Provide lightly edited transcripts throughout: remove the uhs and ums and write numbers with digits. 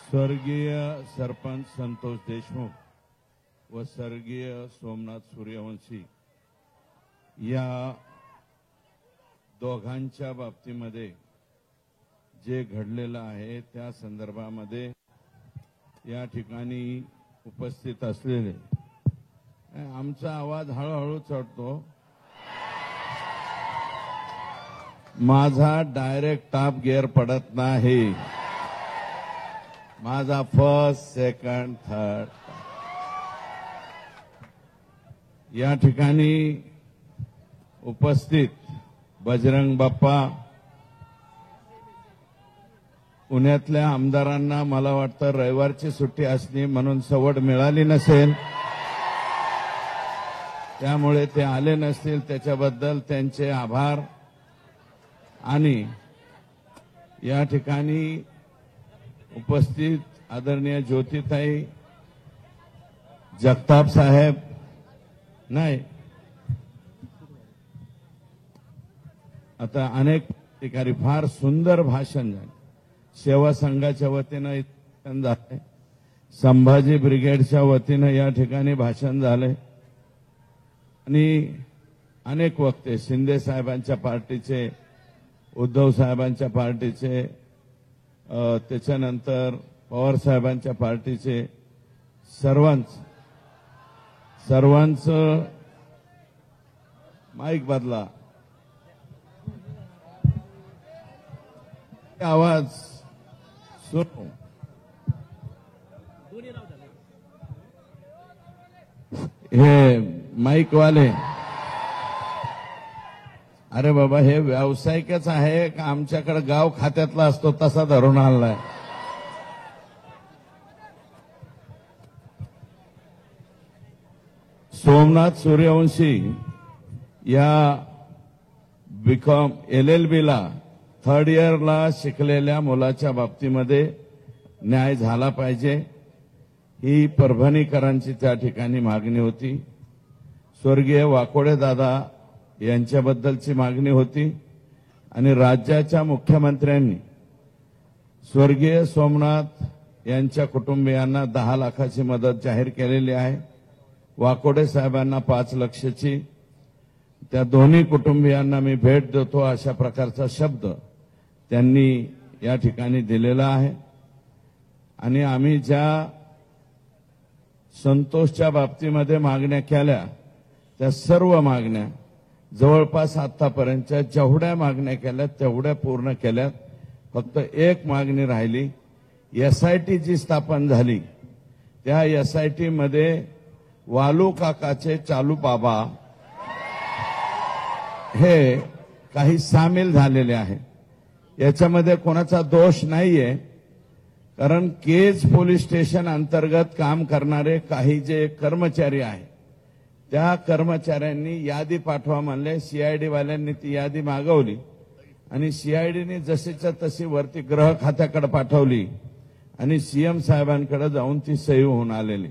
स्वर्गीय सरपंच संतोष देशमुख व स्वर्गीय सोमनाथ सूर्यवंशी या दोघांच्या बाबतीमध्ये जे घडलेलं आहे त्या संदर्भामध्ये या ठिकाणी उपस्थित असलेले आमचा आवाज हळूहळू चढतो। माझा डायरेक्ट टॉप गिअर पडत नाही, माझा फर्स्ट सेकंड थर्ड। या ठिकाणी उपस्थित बजरंग बाप्पा, पुण्यातल्या आमदारांना मला वाटतं रविवारची सुट्टी असली म्हणून सवड मिळाली नसेल, त्यामुळे ते आले नसतील, त्याच्याबद्दल त्यांचे आभार। आणि या ठिकाणी उपस्थित आदरणीय ज्योतिताई जगताप साहेब, नाही आता अनेक अधिकारी, फार सुंदर भाषण झाले। सेवा संघाच्या वतीनं भाषण झाले, संभाजी ब्रिगेडच्या वतीनं या ठिकाणी भाषण झाले आणि अनेक वक्ते, शिंदे साहेबांच्या पार्टीचे, उद्धव साहेबांच्या पार्टीचे, त्याच्यानंतर पवार साहेबांच्या पार्टीचे, सर्वांचं माईक बदला, आवाज सुनो। हे माईक वाले, अरे बाबा हे व्यावसायिकच आहे का आमच्याकडे गाव खात्यातला असतो तसा धरून आणलाय? सोमनाथ सूर्यवंशी या बीकॉम LLB ला थर्ड इयरला शिकलेल्या मुलाच्या बाबतीमध्ये न्याय झाला पाहिजे, ही परभणीकरांची त्या ठिकाणी मागणी होती। स्वर्गीय वाकोडे दादा यांच्याबद्दलची मागणी होती आणि राज्याच्या मुख्यमंत्र्यांनी स्वर्गीय सोमनाथ यांच्या कुटुंबियांना 10 लाखाची मदत जाहीर केलेली आहे। वाकोडे साहेबांना 5 लाखाची, त्या दोन्ही कुटुंबियांना मी भेट देतो अशा प्रकारचा शब्द त्यांनी या ठिकाणी दिलेला आहे। आणि आम्ही ज्या संतोषच्या बाबतीमध्ये मागण्या केल्या त्या सर्व मागण्या जवळपास आतापर्यंतच्या जेवढ्या मागण्या केल्या तेवढ्या पूर्ण केल्यात। फक्त एक मागणी राहिली, SIT जी स्थापन झाली त्या SIT मध्ये वालू काकाचे चालू बाबा हे काही सामील झालेले आहे। याच्यामध्ये कोणाचा दोष नाहीये, कारण केज पोलीस स्टेशन अंतर्गत काम करणारे काही जे कर्मचारी आहेत त्या कर्मचाऱ्यांनी यादी पाठवा म्हणले, CID वाल्यांनी ती यादी मागवली आणि CIDने जशीच्या तशी वरती गृह खात्याकडे पाठवली आणि CM साहेबांकडे जाऊन ती सही होऊन आलेली।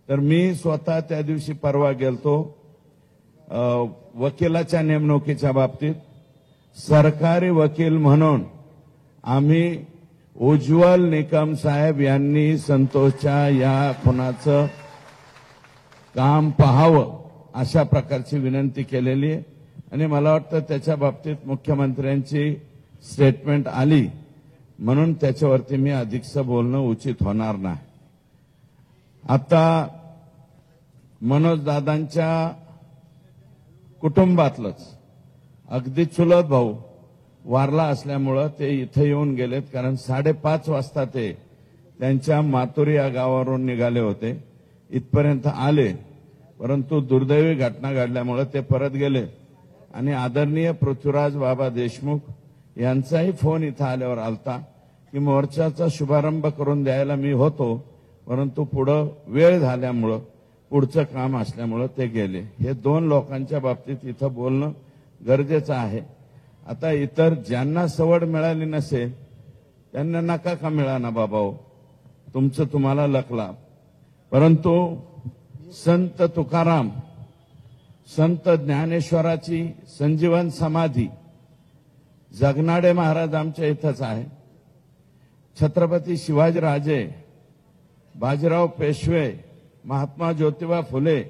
तर मी स्वतः त्या दिवशी परवा गेलतो वकिलाच्या नेमणुकीच्या बाबतीत। सरकारी वकील म्हणून आम्ही उज्ज्वल निकम साहेब यांनी संतोषच्या या खुनाचं काम पाहावं अशा प्रकारची विनंती केलेली आहे आणि मला वाटतं त्याच्या बाबतीत मुख्यमंत्र्यांची स्टेटमेंट आली म्हणून त्याच्यावरती मी अधिकचं बोलणं उचित होणार नाही। आता मनोज दादांच्या कुटुंबातलंच अगदी चुलत भाऊ वारला असल्यामुळं ते इथे येऊन गेलेत, कारण 5:30 वाजता ते त्यांच्या मातुरी या गावावरून निघाले होते, इथपर्यंत आले, परंतु दुर्दैवी घटना घडल्यामुळे ते परत गेले। आणि आदरणीय पृथ्वीराज बाबा देशमुख यांचाही फोन इथं आल्यावर आलता की मोर्चाचा शुभारंभ करून द्यायला मी होतो, परंतु पुढं वेळ झाल्यामुळं, पुढचं काम असल्यामुळं ते गेले। हे 2 लोकांच्या बाबतीत इथं बोलणं गरजेचं आहे। आता इतर ज्यांना सवड मिळाली नसेल त्यांना नका का मिळाना बाबाओ, तुमचं तुम्हाला लकला। परंतु संत तुकाराम, संत ज्ञानेश्वराची संजीवन समाधी जगनाडे महाराज आमच्या इथंच आहे। छत्रपती शिवाजीराजे, बाजीराव पेशवे, महात्मा ज्योतिबा फुले,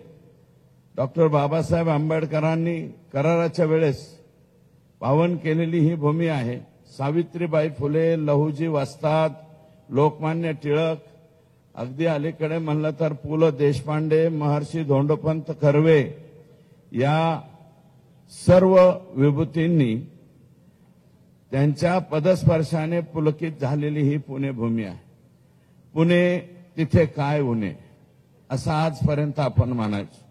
डॉक्टर बाबासाहेब आंबेडकरांनी कराराच्या वेळेस पावन केलेली ही भूमी आहे. सावित्रीबाई फुले, लहुजी वस्ताद, लोकमान्य टिळक, अगदी अलीकडे म्हणलं तर पु ल देशपांडे, महर्षी धोंडोपंत कर्वे या सर्व विभूतींनी त्यांच्या पदस्पर्शाने पुलकित झालेली ही पुणे भूमी आहे. पुणे तिथे काय उणे असं आजपर्यंत आपण म्हणायचो.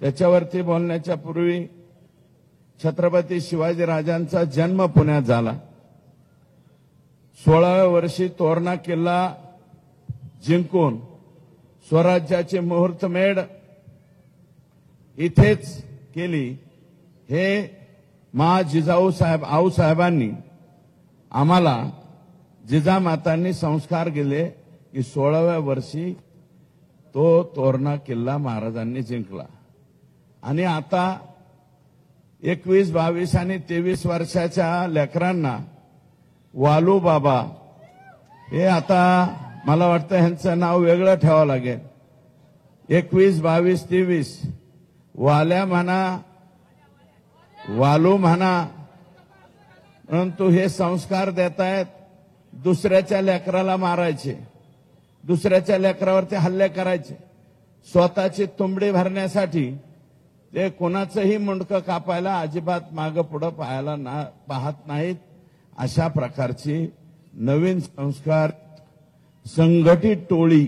त्याच्यावरती बोलण्याच्या पूर्वी छत्रपती शिवाजीराजांचा जन्म पुण्यात झाला. 16व्या वर्षी तोरणा किल्ला जिंकून स्वराज्याची मुहूर्तमेढ इथेच केली. हे जिजाऊ साहेब आऊसाहेबांनी आम्हाला जिजामातांनी संस्कार केले की 16व्या वर्षी तो तोरणा किल्ला महाराजांनी जिंकला. आणि आता 21, 22 आणि 23 वर्षाच्या लेकरांना वालू बाबा हे आता मला वाटतं ह्यांचं नाव वेगळं ठेवावं लागेल. 21, 22, 23 वाल्या म्हणा, वालू म्हणा, परंतु हे संस्कार देतायत दुसऱ्याच्या लेकराला मारायचे, दुसऱ्याच्या लेकरावरती हल्ले करायचे, स्वतःची तुंबडी भरण्यासाठी ते कोणाचंही मुंडकं कापायला अजिबात मागं पुढं पाहत नाहीत. अशा प्रकारची नवीन संस्कार संघटित टोळी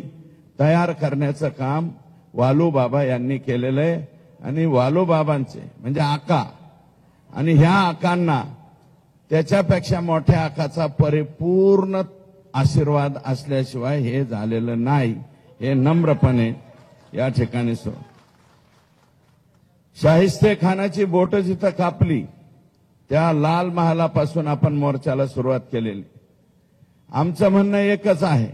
तयार करण्याचं काम वालूबाबा यांनी केलेलं आहे. आणि वालूबाबांचे म्हणजे आका आणि ह्या आकांना त्याच्यापेक्षा मोठ्या आकाचा परिपूर्ण आशीर्वाद असल्याशिवाय हे झालेलं नाही, हे नम्रपणे या ठिकाणी शाहिस्ते खानाची बोट जिथं कापली त्या लाल महालापासून आपण मोर्चाला सुरुवात केलेली. आमचं म्हणणं एकच आहे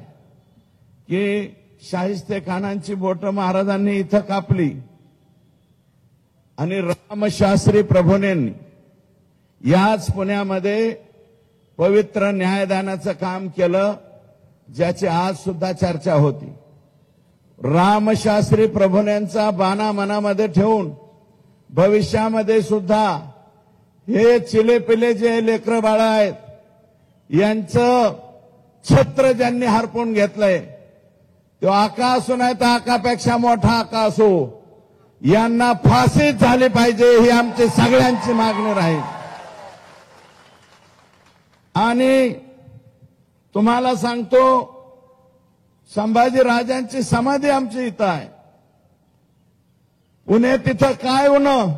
की शाहिस्ते खानांची बोट महाराजांनी इथं कापली आणि रामशास्त्री प्रभूंनी याच पुण्यामध्ये पवित्र न्यायदानाचं काम केलं, ज्याची आज सुद्धा चर्चा होती. रामशास्त्री प्रभूंचा बाणा मनामध्ये ठेवून भविष्यामध्ये सुद्धा हे चिलेपिले जे लेकरं बाळ आहेत यांचं छत्र ज्यांनी हरपून घेतलंय, तो आका असो नाही तर आकापेक्षा मोठा आका असो, यांना फाशीच झाली पाहिजे ही आमची सगळ्यांची मागणी राहील. आणि तुम्हाला सांगतो, संभाजी राजांची समाधी आमची इथं आहे. पुणे तिथं काय होणं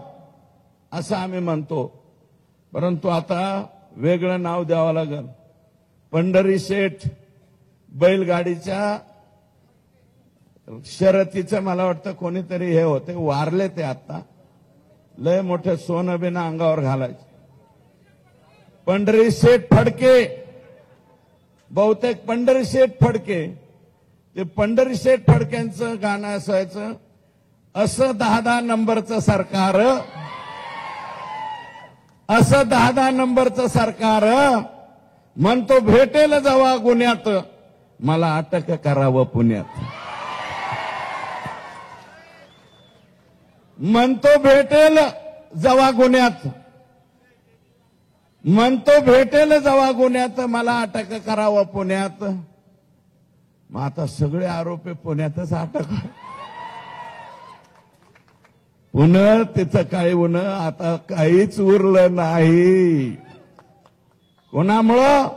असं आम्ही म्हणतो, परंतु आता वेगळं नाव द्यावं लागेल. पंढरी शेठ बैलगाडीच्या शर्यतीचं मला वाटतं कोणीतरी हे होते, वारले ते आता. लय मोठे सोनं बिना अंगावर घालायचे. पंढरी शेठ फडके, बहुतेक पंढरी शेठ फडके, ते पंढरी शेठ फडक्यांचं गाणं असायचं, असं 10-10 नंबरचं सरकार, असं 10-10 नंबरचं सरकार म्हणतो भेटेल जेव्हा गुन्ह्यात मला अटक करावं पुण्यात. म्हणतो भेटेल जेव्हा गुन्ह्यात, म्हणतो भेटेल जेव्हा गुन्ह्यात मला अटक करावं पुण्यात. मग आता सगळे आरोपी पुण्यातच अटक. पुन्हा तिथं काय होणं आता काहीच उरलं नाही. कोणामुळं?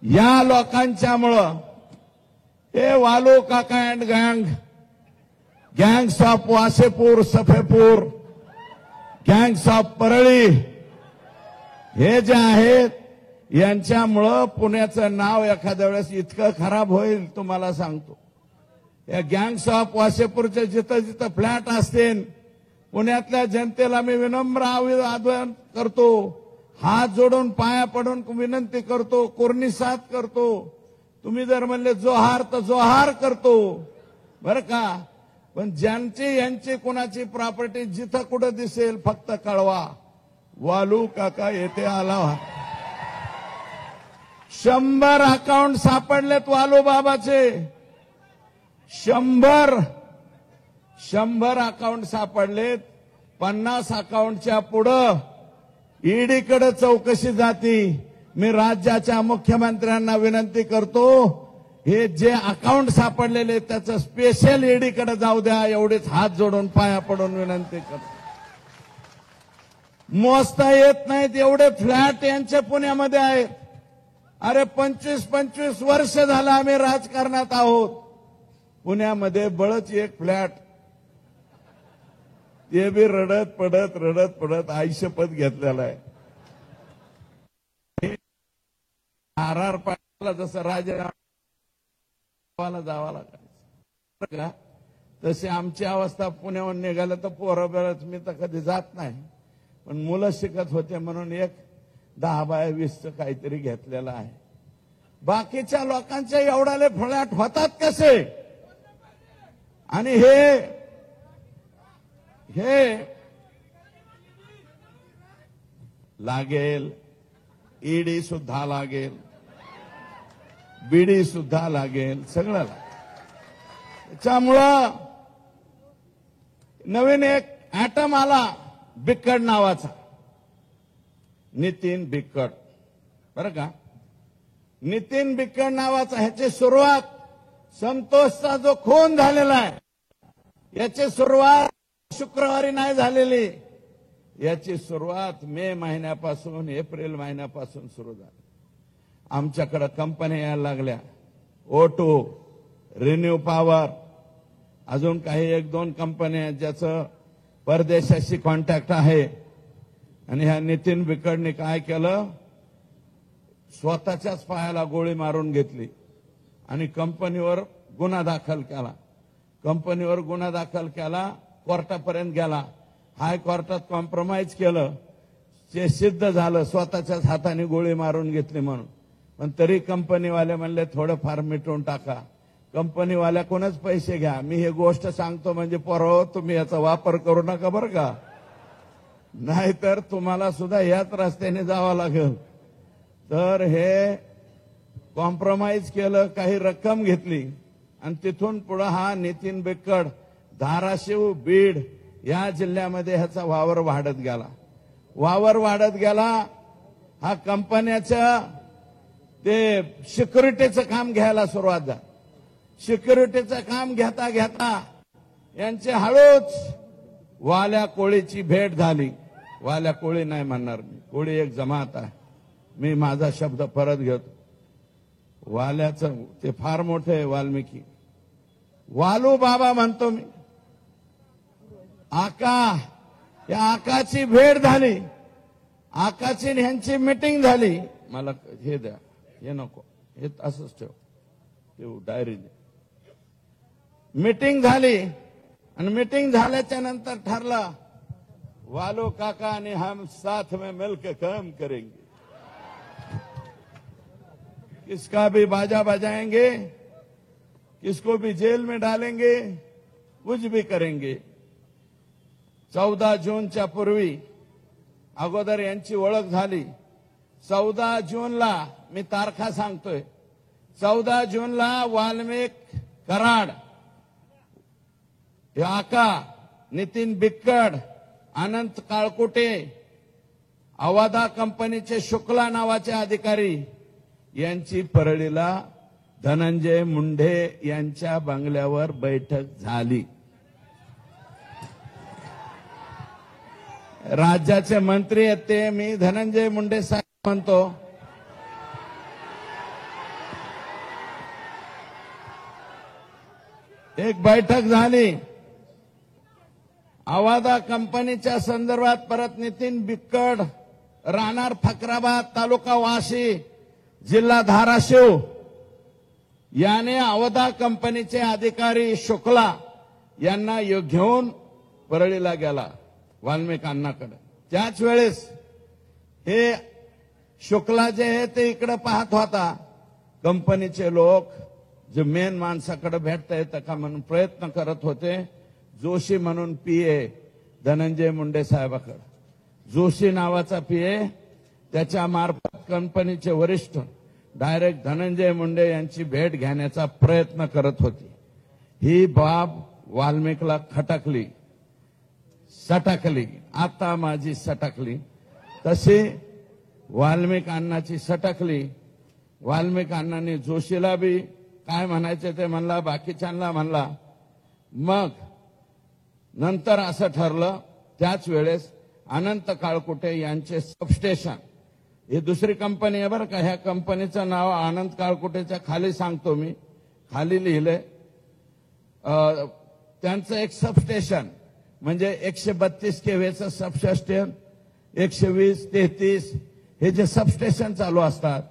या लोकांच्यामुळं. हे वालू काका अँड गँग, gangs of Wasseypur, Safepur, gangs of Parli, हे जे आहेत यांच्यामुळं पुण्याचं नाव एखाद्या वेळेस इतकं खराब होईल तुम्हाला सांगतो. या गँग्स ऑफ वासेपूरचे जिथं जिथं फ्लॅट असतील, पुण्यातल्या जनतेला मी विनम्र आवाहन करतो, हात जोडून पाया पडून विनंती करतो, कोर्निसात करतो. तुम्ही जर म्हणले जोहार तर जोहार करतो बरं का. पण ज्यांची यांची कोणाची प्रॉपर्टी जिथं कुठं दिसेल फक्त कळवा. वालू काका येथे आला. 100 अकाउंट सापडलेत वालूबाबाचे. 100 अकाउंट सापडलेत. 50 अकाउंटच्या पुढं ईडीकडे चौकशी जाती. मी राज्याच्या मुख्यमंत्र्यांना विनंती करतो, हे जे अकाउंट सापडलेले त्याचं स्पेशल ईडीकडे जाऊ द्या, एवढेच हात जोडून पाया पडून विनंती करतो. मोजता येत नाहीत एवढे फ्लॅट यांचे पुण्यामध्ये आहेत. अरे 25-25 वर्ष झालं आम्ही राजकारणात आहोत. पुण्यामध्ये बळच एक फ्लॅट, ते बी रडत पडत आयुष्यपत घेतलेला आहे. आर पाटला जसं राजीनामा जावा लागायचं, तशी आमची अवस्था पुण्याहून निघालं तर पोरं बरंच. मी तर कधी जात नाही, पण मुलं शिकत होते म्हणून एक 10 बाय 20 काहीतरी घेतलेलं आहे. बाकीच्या लोकांच्या एवढाले फ्लॅट होतात कसे? आणि हे लागेल, ईडी सुद्धा लागेल, बीडी सुद्धा लागेल, सगळं लागेल. त्याच्यामुळं नवीन एक ऍटम आला बिक्कड नावाचा, नितीन बिक्कड. बरं का, नितीन बिक्कड नावाचा. ह्याची सुरुवात संतोषचा जो खून झालेला आहे याची सुरुवात शुक्रवारी नाही झालेली. याची सुरुवात मे महिन्यापासून, एप्रिल महिन्यापासून सुरू झाली. आमच्याकडे कंपन्या यायला लागल्या, O2, रिन्यू पॉवर, अजून काही 1-2 कंपन्या ज्याचं परदेशाशी कॉन्टॅक्ट आहे. आणि ह्या नितीन बिक्कडने काय केलं, स्वतःच्याच पायाला गोळी मारून घेतली आणि कंपनीवर गुन्हा दाखल केला. कोर्टापर्यंत गेला, हायकोर्टात कॉम्प्रोमाइज केलं, ते सिद्ध झालं स्वतःच्याच हाताने गोळी मारून घेतली म्हणून. पण तरी कंपनीवाले म्हणले थोडंफार मिटवून टाका. कंपनीवाल्याकडूनच पैसे घ्या. मी हे गोष्ट सांगतो म्हणजे पोरं, तुम्ही याचा वापर करू नका बरं का, नाहीतर तुम्हाला सुद्धा याच रस्त्याने जावं लागेल. तर हे कॉम्प्रोमाइज केलं, काही रक्कम घेतली आणि तिथून पुढे हा नितीन बिक्कड धाराशिव, बीड या जिल्ह्यामध्ये ह्याचा वावर वाढत गेला. हा कंपन्याच्या ते सिक्युरिटीचं काम घ्यायला सुरुवात झाली. सिक्युरिटीचं काम घेता यांची हळूच वाल्या कोळीची भेट झाली. वाल्या कोळी नाही म्हणणार मी, कोळी एक जमात आहे, मी माझा शब्द परत घेतो. वाल्याचं ते फार मोठे आहे, वाल्मिकी. वालू बाबा म्हणतो मी, आका, या आकाची भेट झाली. आकाची ह्यांची मीटिंग झाली. मला हे द्या, हे नको, हे असंच ठेव डायरी. मीटिंग झाली आणि मीटिंग झाल्याच्या नंतर ठरलं, वालू काका आणि हम साथ में मिलकर काम करेंगे, किसका भी बाजा बजाएंगे, किसको भी जेल में डालेंगे, कुछ भी करेंगे. 14 जूनच्या पूर्वी अगोदर यांची ओळख झाली. 14 जूनला, मी तारखा सांगतोय, 14 जूनला वाल्मिक कराड, आका, नितीन बिक्कड, अनंत काळकुटे, अवादा कंपनीचे शुक्ला नावाचे अधिकारी यांची परळीला धनंजय मुंडे यांच्या बंगल्यावर बैठक झाली. राज्याचे मंत्री आहेत ते, मी धनंजय मुंडे साहेब म्हणतो. एक बैठक झाली. अवादा कंपनीच्या संदर्भात परत नितीन बिक्कड, राहणार फकराबाद, तालुका वाशी, जिल्हा धाराशिव, याने अवादा कंपनीचे अधिकारी शुक्ला यांना घेऊन परळीला गेला वाल्मिक अण्णाकडे. त्याच वेळेस हे शुक्ला जे आहे ते इकडे पाहत होता. कंपनीचे लोक जे मेन माणसाकडे भेटता येतं का म्हणून प्रयत्न करत होते. जोशी म्हणून पीए धनंजय मुंडे साहेबाकडे, जोशी नावाचा पीए, त्याच्या मार्फत कंपनीचे वरिष्ठ डायरेक्ट धनंजय मुंडे यांची भेट घेण्याचा प्रयत्न करत होती. ही बाब वाल्मिकला खटकली, सटकली. आता माझी सटकली तशी वाल्मिक अण्णाची सटकली. वाल्मिक अण्णांनी जोशीला बी काय म्हणायचे ते म्हणला, बाकीच्यांना म्हणला. मग नंतर असं ठरलं, त्याच वेळेस अनंत काळकुटे यांचे सबस्टेशन, ही दुसरी कंपनी आहे बरं का, ह्या कंपनीचं नाव अनंत काळकुटेच्या खाली सांगतो मी, खाली लिहिलंय. त्यांचं एक सबस्टेशन म्हणजे 132 केव्हीचं सबस्टेशन, 120, 33 हे जे सबस्टेशन चालू असतात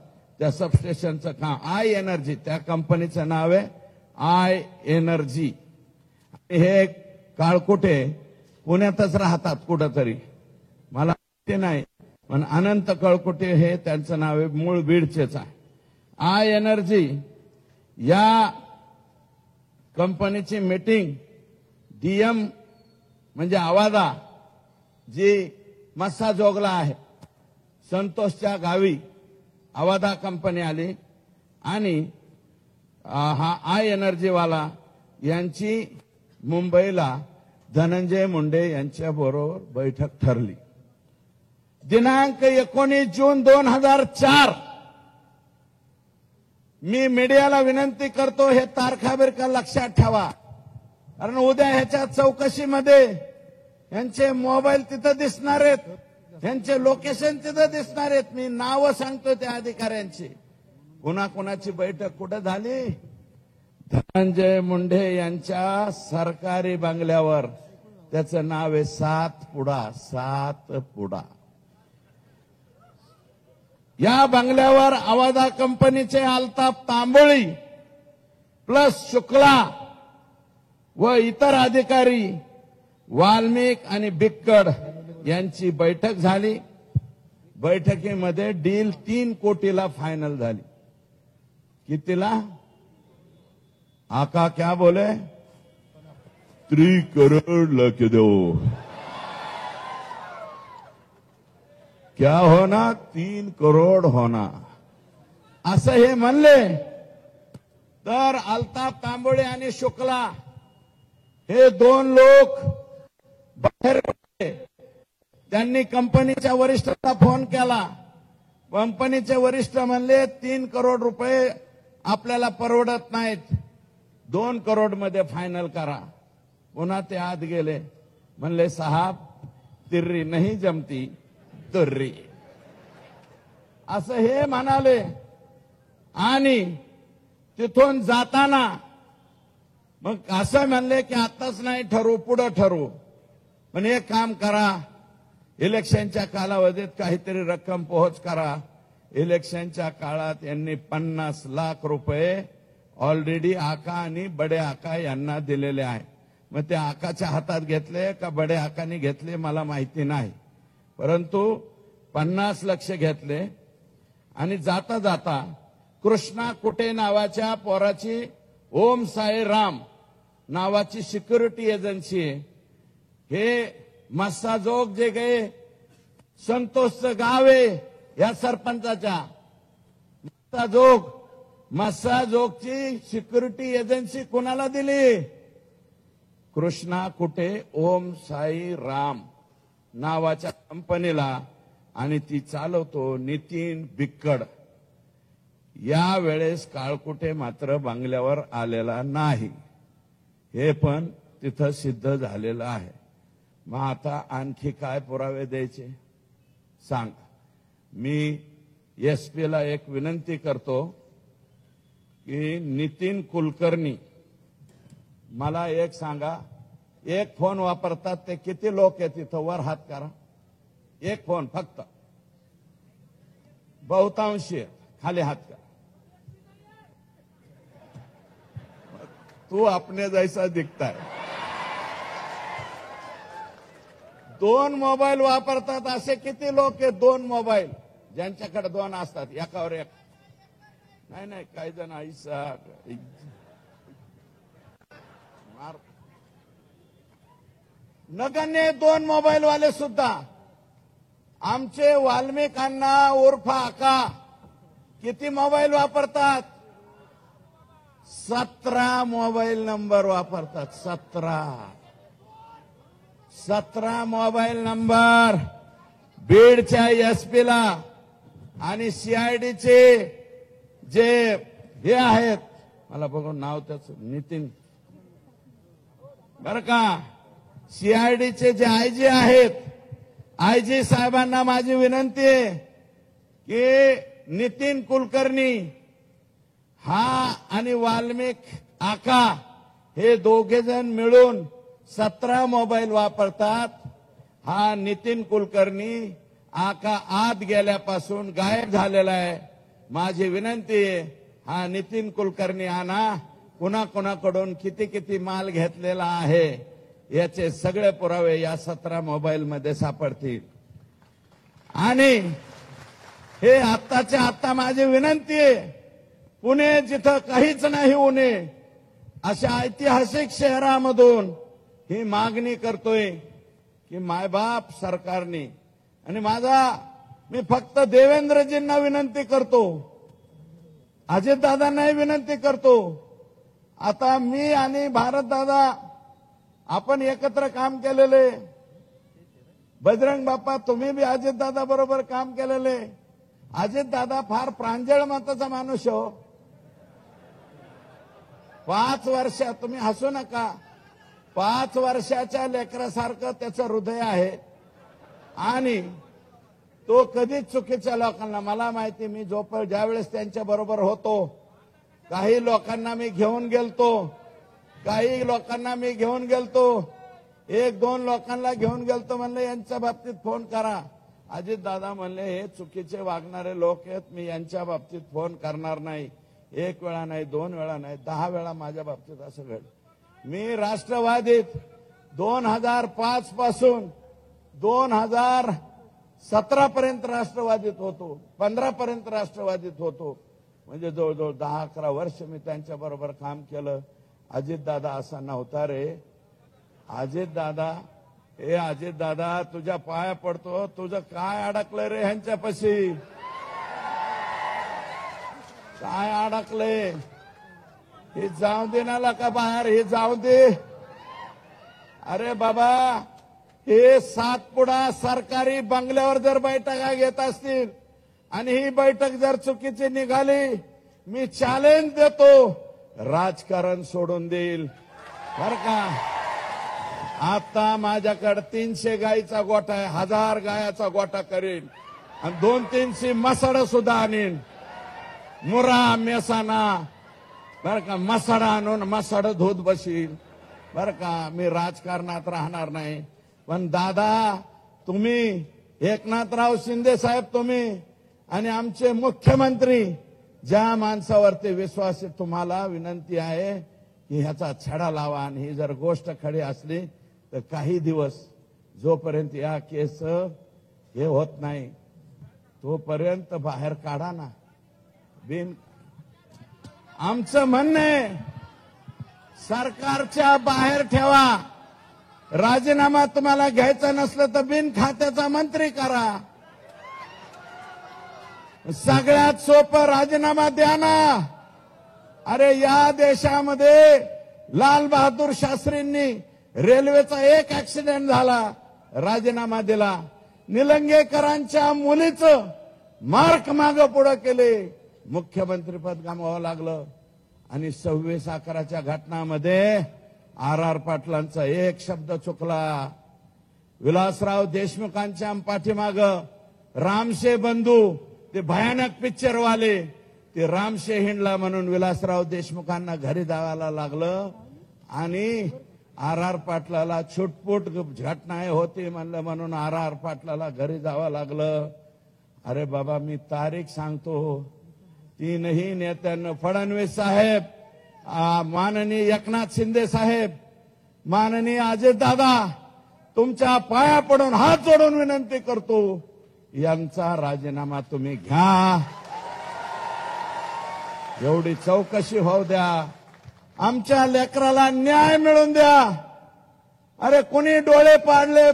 त्या सबस्टेशनचं काम आय एनर्जी, त्या कंपनीचं नाव आहे आय एनर्जी. हे काळकुटे पुण्यातच राहतात कुठंतरी, मला माहिती नाही, पण अनंत काळकुटे हे त्यांचं नाव आहे, मूळ बीडचेच आहे. आय एनर्जी या कंपनीची मीटिंग डीएम म्हणजे आवादा, जी मस्साजोगला आहे, संतोषच्या गावी आवादा कंपनी आली आणि हा आय एनर्जीवाला यांची मुंबईला धनंजय मुंडे यांच्या बरोबर बैठक ठरली. दिनांक 19 जून 2004. मी मीडियाला विनंती करतो, हे तारखा बिरखा लक्षात ठेवा, कारण उद्या ह्याच्या चौकशीमध्ये यांचे मोबाईल तिथं दिसणार आहेत, यांचे लोकेशन तिथं दिसणार आहेत. मी नावं सांगतो त्या अधिकाऱ्यांची. कुणाकुणाची बैठक कुठं झाली? धनंजय मुंडे यांच्या सरकारी बंगल्यावर. त्याचं नाव आहे सातपुडा. सातपुडा या बंगल्यावर आवाजा कंपनीचे अल्ताफ तांबोळी प्लस शुक्ला व इतर अधिकारी, वाल्मिक आणि बिक्कड यांची बैठक झाली. बैठकीमध्ये डील 3 कोटीला फायनल झाली. कितीला? आका क्या बोले? 3 करोड लख दो. क्या होना? 3 करोड होना, असं हे म्हणले. तर अल्ताफ तांबोळे आणि शुक्ला हे 2 लोक बाहेर होते. त्यांनी कंपनीच्या वरिष्ठांना फोन केला. कंपनीचे वरिष्ठ म्हणले 3 करोड रुपये आपल्याला परवडत नाहीत, 2 करोड मध्ये फायनल करा. पुन्हा ते आत गेले, म्हणले साहब तिर्री नाही जमती तुर्री, असं हे म्हणाले. आणि तिथून जाताना मग असं म्हणले की आताच नाही ठरवू, पुढं ठरवू. पण एक काम करा, इलेक्शनच्या कालावधीत काहीतरी रक्कम पोहोच करा. इलेक्शनच्या काळात यांनी 50 लाख रुपये ऑलरेडी आका आणि बडे आका यांना दिलेले आहे. मग ते आकाच्या हातात घेतले का बडे आकाने घेतले मला माहिती नाही, परंतु 50 लाख घेतले. आणि जाता जाता कृष्णा कुटे नावाच्या पोराची ओम साई राम नावाची सिक्युरिटी एजन्सी आहे. हे मस्साजोग जे गे संतोषचं गाव आहे या सरपंचाच्या, मस्साजोगची सिक्युरिटी एजन्सी कोणाला दिली? कृष्णा कुटे ओम साई राम नावाच्या कंपनीला. आणि ती चालवतो नितीन बिक्कड. या वेळेस काळकुटे मात्र बंगल्यावर आलेला नाही, हे पण तिथं सिद्ध झालेलं आहे. मग आता आणखी काय पुरावे द्यायचे सांग. मी एसपीला एक विनंती करतो की नितीन कुलकर्णी, मला एक सांगा, एक फोन वापरतात ते किती लोक आहेत तिथं? वर हात करा. एक फोन फक्त, बहुतांशी खाली हात करा. तू अपने जैसा दिखता है. 2 मोबाईल वापरतात असे किती लोक आहेत? 2 मोबाईल ज्यांच्याकडे 2 असतात, एकावर एक. नाही काही जण ऐसा नगण्य 2 मोबाईल वाले सुद्धा. आमचे वाल्मिक अण्णा उर्फ आका किती मोबाईल वापरतात? 17 मोबाईल नंबर वापरतात. 17 मोबाईल नंबर बीडच्या एसपीला आणि सीआयडीचे जे हे आहेत, मला बघून नाव त्याचं नितीन, बरं का, सीआयडीचे जे आयजी आहेत, आयजी साहेबांना माझी विनंती आहे की नितीन कुलकर्णी हा आणि वाल्मिक आका हे दोघे जण मिळून 17 मोबाईल वापरतात. हा नितीन कुलकर्णी आका आत गेल्यापासून गायब झालेला आहे. माझी विनंती आहे, हा नितीन कुलकर्णी आणा. कुणाकुणाकडून किती किती माल घेतलेला आहे याचे सगळे पुरावे या 17 मोबाईल मध्ये सापडतील. आणि हे आत्ताच्या आत्ता माझी विनंती आहे, पुणे जिथं काहीच नाही उणे अशा ऐतिहासिक शहरामधून ही मागणी करतोय की मायबाप सरकारने, आणि मी फक्त देवेंद्रजींना विनंती करतो, अजितदादांनाही विनंती करतो. आता मी आणि भारतदादा आपण एकत्र काम केलेले, बजरंग बाप्पा तुम्ही बी अजितदादा बरोबर काम केलेले. अजितदादा फार प्रांजळ मताचा माणूस हो. 5 वर्ष, तुम्ही हसू नका, 5 वर्षाच्या लेकरासारखं त्याचं हृदय आहे. आणि तो कधीच चुकीच्या लोकांना, मला माहिती, मी ज्यावेळेस त्यांच्या बरोबर होतो, काही लोकांना मी घेऊन गेलतो, 1-2 लोकांना घेऊन गेलतो, म्हणलं यांच्या बाबतीत फोन करा. अजितदादा म्हणले हे चुकीचे वागणारे लोक आहेत, मी यांच्या बाबतीत फोन करणार नाही. 1 वेळा नाही, 2 वेळा नाही, 10 वेळा माझ्या बाबतीत असं घडलं. मी राष्ट्रवादीत 2005 पासून 2017 पर्यंत राष्ट्रवादीत होतो, 15 पर्यंत राष्ट्रवादीत होतो. म्हणजे जवळजवळ 10-11 वर्ष मी त्यांच्या बरोबर काम केलं. अजितदादा असा नव्हता रे. अजितदादा तुझ्या पाया पडतो, तुझं काय अडकलंय रे ह्यांच्यापाशी, काय अडकलंय? हे जाऊ दे ना का बाहेर, हे जाऊ दे. अरे बाबा, हे सातपुडा सरकारी बंगल्यावर जर बैठका घेत असतील आणि ही बैठक जर चुकीची निघाली, मी चॅलेंज देतो, राजकारण सोडून देईल बर का. आता माझ्याकडे 300 गायीचा गोठा आहे, 1000 गायाचा गोठा करीन आणि 200-300 मसाड सुद्धा आणीन. मुरा मेसाना बर का, मसाडा आणून मसाड धुत बसील बर का. मी राजकारणात राहणार नाही. पण दादा, तुम्ही एकनाथराव शिंदे साहेब, तुम्ही आणि आमचे मुख्यमंत्री, ज्या माणसावरती विश्वास आहे, तुम्हाला विनंती आहे की ह्याचा छडा लावा. आणि ही जर गोष्ट खरी असली तर काही दिवस जोपर्यंत या केस हे होत नाही तोपर्यंत बाहेर काढा ना. आमचं म्हणणं आहे, सरकारच्या बाहेर ठेवा. राजीनामा तुम्हाला घ्यायचा नसलं तर बिन खात्याचा मंत्री करा. सगळ्यात सोपं राजीनामा द्या ना. अरे या देशामध्ये लाल बहादूर शास्त्रींनी रेल्वेचा एक ऍक्सिडेंट झाला, राजीनामा दिला. निलंगेकरांच्या मुलीचं मार्क मागं पुढं केले, मुख्यमंत्रीपद गमवावं लागलं. आणि 26/11च्या घटनामध्ये R.R. पाटलांचा एक शब्द चुकला. विलासराव देशमुखांच्या पाठीमाग रामशे बंधू, ते भयानक पिक्चरवाले, ते रामशे हिंडला म्हणून विलासराव देशमुखांना घरी जायला लागलं. आणि R.R. पाटलाला छुटपुट घटना होती म्हणलं म्हणून R.R. पाटलाला घरी जावं लागलं. अरे बाबा, मी तारीख सांगतो, 3ही नेत्यांना, फडणवीस साहेब, माननीय एकनाथ शिंदे साहेब, माननीय अजितदादा, तुमच्या पाया पडून हात जोडून विनंती करतो, यांचा राजीनामा तुम्ही घ्या. एवढी चौकशी होऊ द्या. आमच्या लेकराला न्याय मिळून द्या. अरे कोणी डोळे पाडले,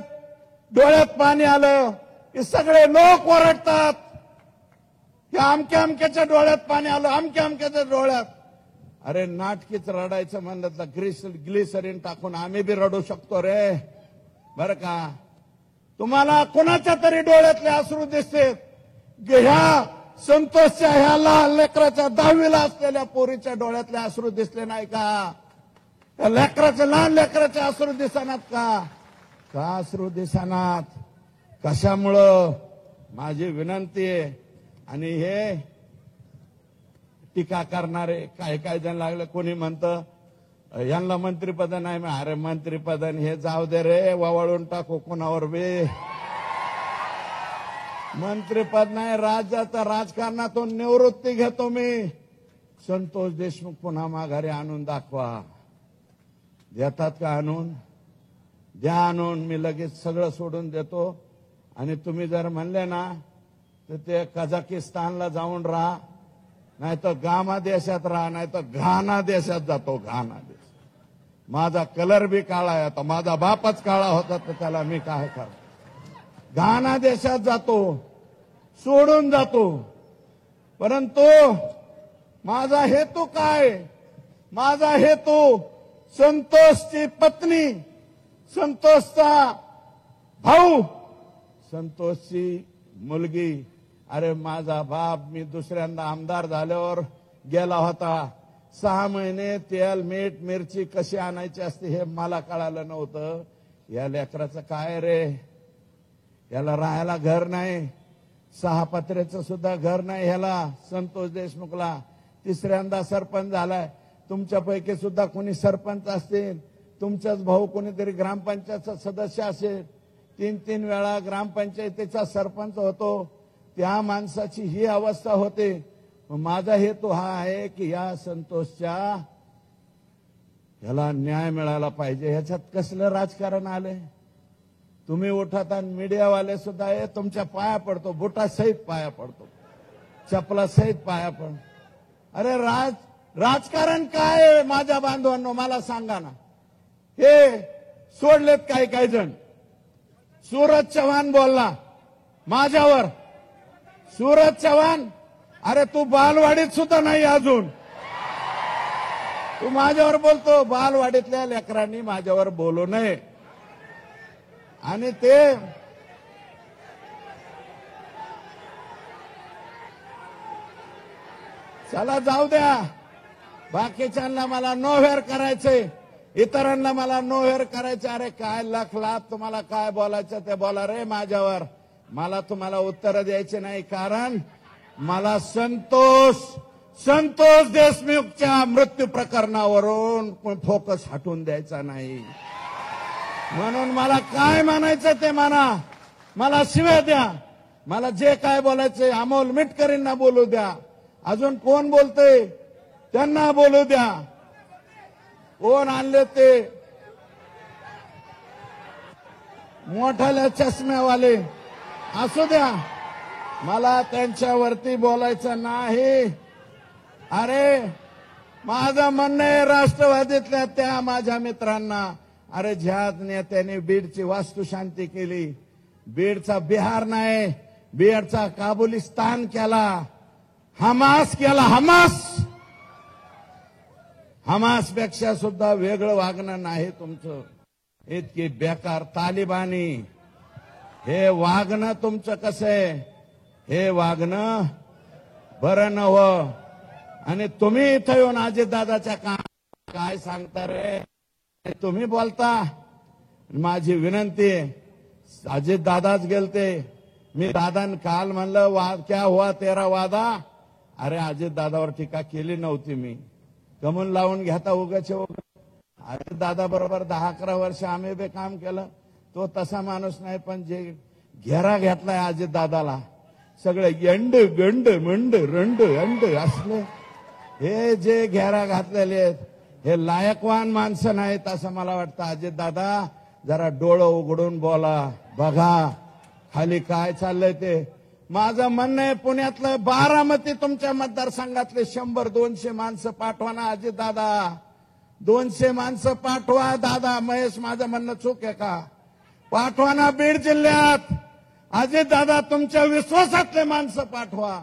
डोळ्यात पाणी आलं की सगळे लोक ओरडतात. की अमक्या अमक्याच्या डोळ्यात पाणी आलं, अमक्या अमक्याच्या डोळ्यात. अरे नाटकीच रडायचं म्हणलं तर ग्लिसरीन टाकून आम्ही बी रडू शकतो रे, बरं का. तुम्हाला कोणाच्या तरी डोळ्यातले अश्रू दिसते. ह्या संतोषच्या ह्या लहान लेकराच्या 10वीला असलेल्या पोरीच्या डोळ्यातले अश्रू दिसले नाही का? त्या लेकराचे, लहान लेकराचे अश्रू दिसनात का? का अश्रू दिसनात? कशामुळं? माझी विनंती आहे. आणि हे टीका करणारे काही जण लागले. कोणी म्हणतं यांना मंत्रिपद नाही. अरे मंत्रिपद हे जाऊ दे रे, ववाळून टाकू कोणावर बी. मंत्रिपद नाही, राज्याच्या राजकारणातून निवृत्ती घेतो मी. संतोष देशमुख पुन्हा माघारी आणून दाखवा. देतात का आणून? द्या आणून, मी लगेच सगळं सोडून देतो. आणि तुम्ही जर म्हणले ना तर ते कझाकिस्तानला जाऊन राहा, नाही तर गामा देशात राहा, नाही तर घाना देशात जातो. घाना देश. माझा कलर बी काळा आहे, आता माझा बापच काळा होता तर त्याला मी काय कर. घाना देशात जातो, सोडून जातो. परंतु माझा हेतू काय? माझा हेतू संतोषची पत्नी, संतोषचा भाऊ, संतोषची मुलगी. अरे माझा बाप, मी दुसऱ्यांदा आमदार झाल्यावर गेला होता. 6 महिने तेल मीठ मिरची कशी आणायची असते हे मला कळालं नव्हतं. या लेकराचं काय रे? याला राहायला घर नाही, 6 पत्र्याचं सुद्धा घर नाही ह्याला. संतोष देशमुखला 3ऱ्यांदा सरपंच झालाय. तुमच्यापैकी सुद्धा कोणी सरपंच असतील, तुमचाच भाऊ कोणीतरी ग्रामपंचायतचा सदस्य असेल, 3 वेळा ग्रामपंचायतीचा सरपंच होतो. त्या माणसाची ही अवस्था होते. माझा हेतू हा आहे की या संतोषच्या ह्याला न्याय मिळाला पाहिजे. ह्याच्यात कसलं राजकारण आलंय? तुम्ही उठत आणि मीडियावाले सुद्धा हे तुमच्या पाया पडतो, बुटासहित पाया पडतो, चपलासहित पाया पडतो. अरे राजकारण काय आहे माझ्या बांधवांनो, मला सांगा ना. हे सोडलेत काही जण. सूरज चव्हाण बोलला माझ्यावर. सूरज चव्हाण, अरे तू बालवाडीत सुद्धा नाही अजून, तू माझ्यावर बोलतो. बालवाडीतल्या लेकरांनी माझ्यावर बोलू नये. आणि ते चला जाऊ द्या. बाकीच्यांना मला नो हेअर करायचंय, इतरांना मला नो हेअर करायचं. अरे काय लख लाभ, तुम्हाला काय बोलायचं ते बोला रे माझ्यावर. मला तुम्हाला उत्तर द्यायचे नाही, कारण मला संतोष देशमुखच्या मृत्यू प्रकरणावरून फोकस हटवून द्यायचा नाही. म्हणून मला काय म्हणायचं ते म्हणा, मला शिव्या द्या, मला जे काय बोलायचंय अमोल मिटकरींना बोलू द्या, अजून कोण बोलतंय त्यांना बोलू द्या. कोण आणले ते मोठाल्या चष्म्यावाले असू द्या, मला त्यांच्यावरती बोलायचं नाही. अरे माझं म्हणणं आहे राष्ट्रवादीतल्या त्या माझ्या मित्रांना, अरे ज्या नेत्याने बीडची वास्तुशांती केली, बीडचा बिहार नाही, बीडचा काबुलिस्तान केला, हमास केला. हमास पेक्षा सुद्धा वेगळं वागणं नाही तुमचं. इतकी बेकार तालिबानी हे वागणं तुमचं कसं आहे? हे वागणं बरं नव्हतं. आणि तुम्ही इथं येऊन अजितदादाच्या काय सांगता रे? तुम्ही बोलता. माझी विनंती आहे, अजितदादाच गेलते. मी दादान काल म्हणलं क्या हुआ तेरा वादा. अरे अजितदादावर टीका केली नव्हती मी, कमून लावून घेता उगाच. अजितदादा बरोबर 10-11 वर्ष आम्ही बे काम केलं. तो तसा माणूस नाही, पण जे घेरा घेतलाय अजितदादाला, सगळे यंड गंड मंड रंड अंड असले हे जे घेरा घातलेले आहेत, हे लायकवान माणसं नाहीत असं मला वाटतं. अजितदादा जरा डोळं उघडून बोला, बघा खाली काय चाललंय ते. माझं म्हणणं आहे, पुण्यातलं बारामती तुमच्या मतदारसंघातले 100-200 माणसं पाठवा ना अजितदादा. 200 माणसं पाठवा दादा. महेश, माझं म्हणणं चूक आहे का? पाठवा ना बीड जिल्ह्यात. अजितदादा तुमच्या विश्वासातले माणसं पाठवा.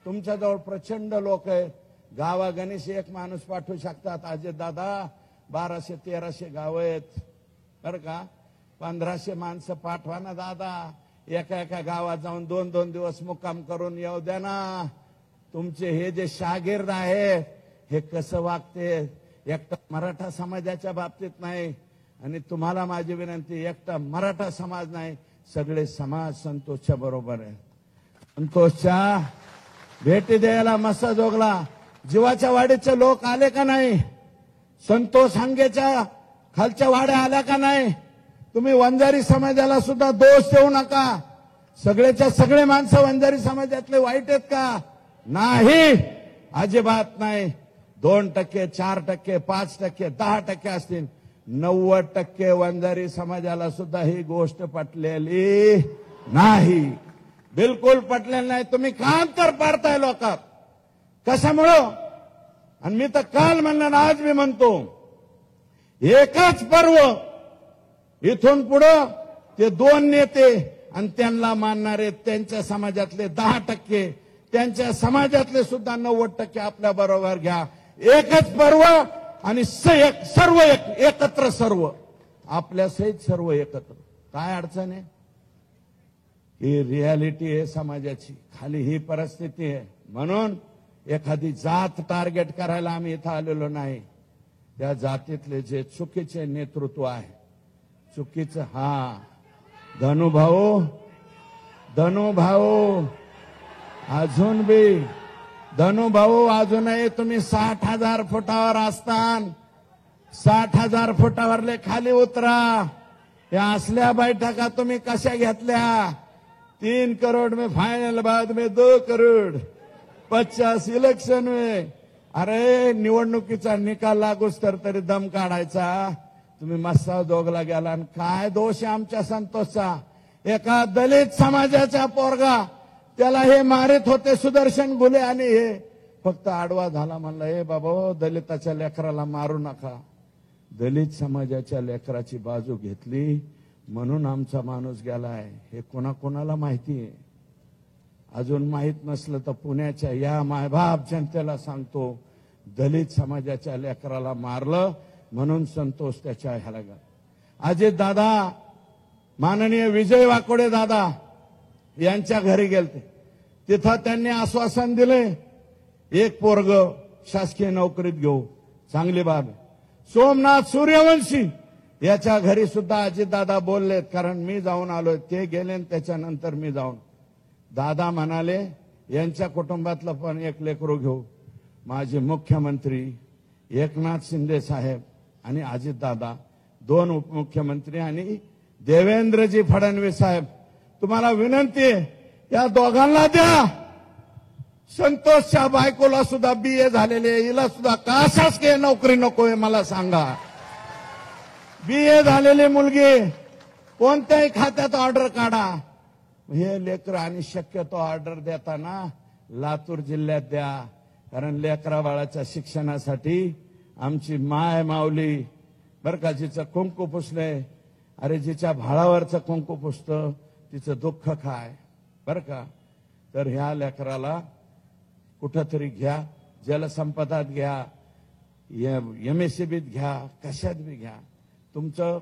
तुमच्याजवळ प्रचंड लोक आहेत. गावागणीस एक माणूस पाठवू शकतात. अजय दादा 1200-1300 गाव आहेत बरं का. 1500 माणसं पाठवा ना दादा. एका एका गावात जाऊन 2-2 दिवस मुक्काम करून येऊ द्या ना. तुमचे हे जे शागिर्द आहेत हे कसं वागते. एकटा मराठा समाजाच्या बाबतीत नाही. आणि तुम्हाला माझी विनंती, एकटा मराठा समाज नाही, सगळे समाज संतोषच्या बरोबर आहे. संतोषच्या भेटी द्यायला मस्साजोगला जीवाच्या वाडीचे लोक आले का नाही? संतोष हांगेच्या खालच्या वाड्या आल्या का नाही? तुम्ही वंजारी समाजाला सुद्धा दोष देऊ नका. सगळेच्या सगळे माणसं वंजारी समाजातले वाईट आहेत का? नाही, अजिबात नाही. 2%, 4%, 5%, 10% असतील. 90% वंजारी समाजाला सुद्धा ही गोष्ट पटलेली नाही. बिलकुल पटलेली नाही. तुम्ही का अंतर पाडताय लोकात? कशामुळं? आणि मी तर काल म्हणलं, आज मी म्हणतो, एकच पर्व इथून पुढं ते 2 नेते आणि त्यांना मानणारे त्यांच्या समाजातले 10%, त्यांच्या समाजातले सुद्धा 90% आपल्या बरोबर घ्या. एकच पर्व आणि सर्व एकत्र, सर्व आपल्या सहित सर्व एकत्र. काय अडचण आहे? ही रियालिटी आहे समाजाची. खाली ही परिस्थिती आहे. म्हणून एखादी जात टार्गेट करायला आम्ही इथं आलेलो नाही. त्या जातीतले जे चुकीचे नेतृत्व आहे, चुकीचं, धनुभाऊ अजून बी धनुभाऊ अजूनही तुम्ही 60,000 फुटावर असतान. 60,000 फुटावरले खाली उतरा. या असल्या बैठका तुम्ही कशा घेतल्या? 3 करोड में फाइनल, बाद में 2 करोड, 50 इलेक्शन में. अरे निवडणुकीचा निकाल लागूच तर तरी दम काढायचा. तुम्ही मस्सा जोगला गेला. आणि काय दोष आहे आमच्या संतोषचा? एका दलित समाजाचा पोरगा, त्याला हे मारित होते सुदर्शन गुले, आणि हे फक्त आडवा झाला. म्हणलं, हे बाबा दलिताच्या लेकराला मारू नका. दलित समाजाच्या लेकराची बाजू घेतली म्हणून आमचा माणूस गेलाय. हे कोणाकोणाला माहिती आहे? अजून माहित नसलं तर पुण्याच्या या मायबाप जनतेला सांगतो, दलित समाजाच्या लेकराला मारलं म्हणून संतोष त्याच्या ह्याला गेला. अजित दादा, माननीय विजय वाकोडे दादा यांच्या घरी गेलते. तिथं त्यांनी आश्वासन दिले, एक पोरग शासकीय नोकरीत घेऊ. चांगली बाब आहे. सोमनाथ सूर्यवंशी याच्या घरी सुद्धा अजितदादा बोललेत. कारण मी जाऊन आलोय, ते गेले त्याच्यानंतर मी जाऊन. दादा म्हणाले यांच्या कुटुंबातलं पण एक लेकरू घेऊ. माझे मुख्यमंत्री एकनाथ शिंदे साहेब आणि अजितदादा, 2 उपमुख्यमंत्री आणि देवेंद्रजी फडणवीस साहेब, तुम्हाला विनंती आहे, या दोघांना द्या. संतोषच्या बायकोला सुद्धा BA झालेले, हिला सुद्धा का शासकीय नोकरी नकोय मला सांगा. BA झालेली मुलगी, कोणत्याही खात्यात ऑर्डर काढा. हे लेकर, आणि शक्यतो ऑर्डर देताना लातूर जिल्ह्यात द्या. कारण लेकरा बाळाच्या शिक्षणासाठी आमची माय माऊली बरं का, जिचं कुंकू पुसले, अरे जिच्या भाळावरचं कुंकू पुसतं तिचं दुःख काय बरं का. तर ह्या लेकराला कुठंतरी घ्या, जलसंपदात घ्या, MSCBत घ्या, कशात बी घ्या. तुमचं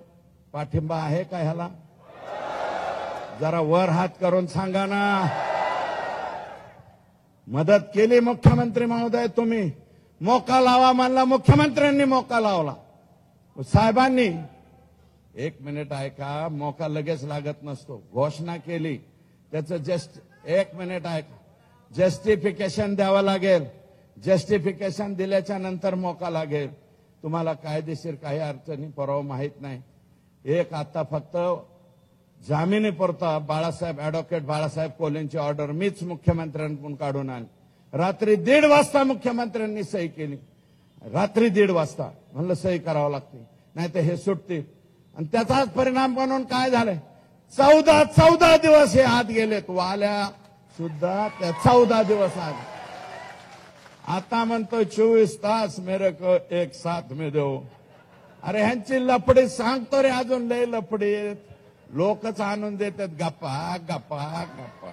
पाठिंबा आहे का ह्याला? जरा वर हात करून सांगा ना. मदत केली मुख्यमंत्री महोदय, तुम्ही मोका लावा म्हणला, मुख्यमंत्र्यांनी मोका लावला. साहेबांनी 1 मिनिट ऐका, मोका लगेच लागत नसतो. घोषणा केली, त्याचं 1 मिनिट ऐका, जस्टिफिकेशन द्यावं लागेल. जस्टिफिकेशन दिल्याच्या नंतर मोका लागेल. तुम्हाला कायदेशीर काही अडचणी परवा माहित नाही. एक आता फक्त जामिनी पुरता ऍडव्होकेट बाळासाहेब कोल्हेंची ऑर्डर मीच मुख्यमंत्र्यांकडून काढून आणली. रात्री 1:30 वाजता मुख्यमंत्र्यांनी सही केली. रात्री 1:30 वाजता म्हणलं सही करावं लागते, नाही तर हे सुटतील. आणि त्याचाच परिणाम म्हणून काय झालंय, 14 दिवस हे आत गेलेत. वाल्या सुद्धा त्या 14 दिवस आत. आता म्हणतो 24 तास मेरे को एक साथ में दो. अरे ह्यांची लपडी सांगतो रे, अजून लय लपडी लोकच आणून देतात. गप्पा गप्पा गप्पा.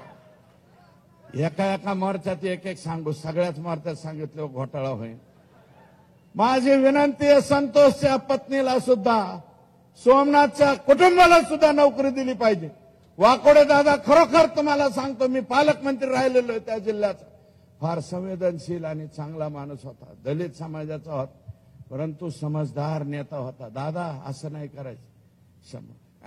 एका एका मोर्चात एक एक सांगू, सगळ्याच मोर्चात सांगितलं घोटाळा होईल. माझी विनंती आहे, संतोषच्या पत्नीला सुद्धा, सोमनाथच्या कुटुंबाला सुद्धा नोकरी दिली पाहिजे. वाकोडे दादा, खरोखर तुम्हाला सांगतो, मी पालकमंत्री राहिलेलो आहे त्या जिल्ह्याचा. फार संवेदनशील आणि चांगला माणूस होता, दलित समाजाचा होता, परंतु समजदार नेता होता. दादा असं नाही करायचं,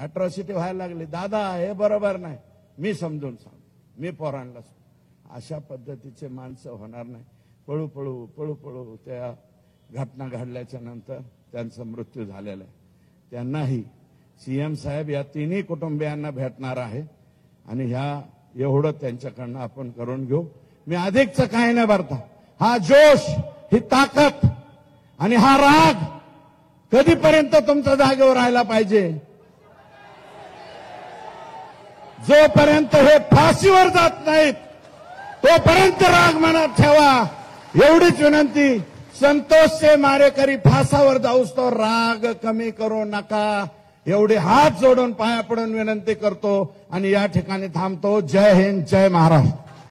अॅट्रॉसिटी व्हायला लागली, दादा हे बरोबर नाही, मी समजून सांगतो, मी पोरांना अशा पद्धतीचे माणसं होणार नाही. पळू पळू पळू पळू त्या घटना घडल्याच्या नंतर त्यांचा मृत्यू झालेला आहे. त्यांनाही सीएम साहेब या तिन्ही कुटुंबियांना भेटणार आहे आणि ह्या एवढं त्यांच्याकडनं आपण करून घेऊ. मी अधिकचं काही नाही भरता. हा जोश, ही ताकद आणि हा राग कधीपर्यंत तुमच्या जागेवर राहायला पाहिजे? जोपर्यंत हे फाशीवर जात नाहीत तोपर्यंत राग मनात ठेवा, एवढीच विनंती. संतोषचे मारेकरी फासावर जाऊस तो राग कमी करू नका, एवढे हात जोडून पाया पडून विनंती करतो आणि या ठिकाणी थांबतो. जय हिंद, जय महाराष्ट्र.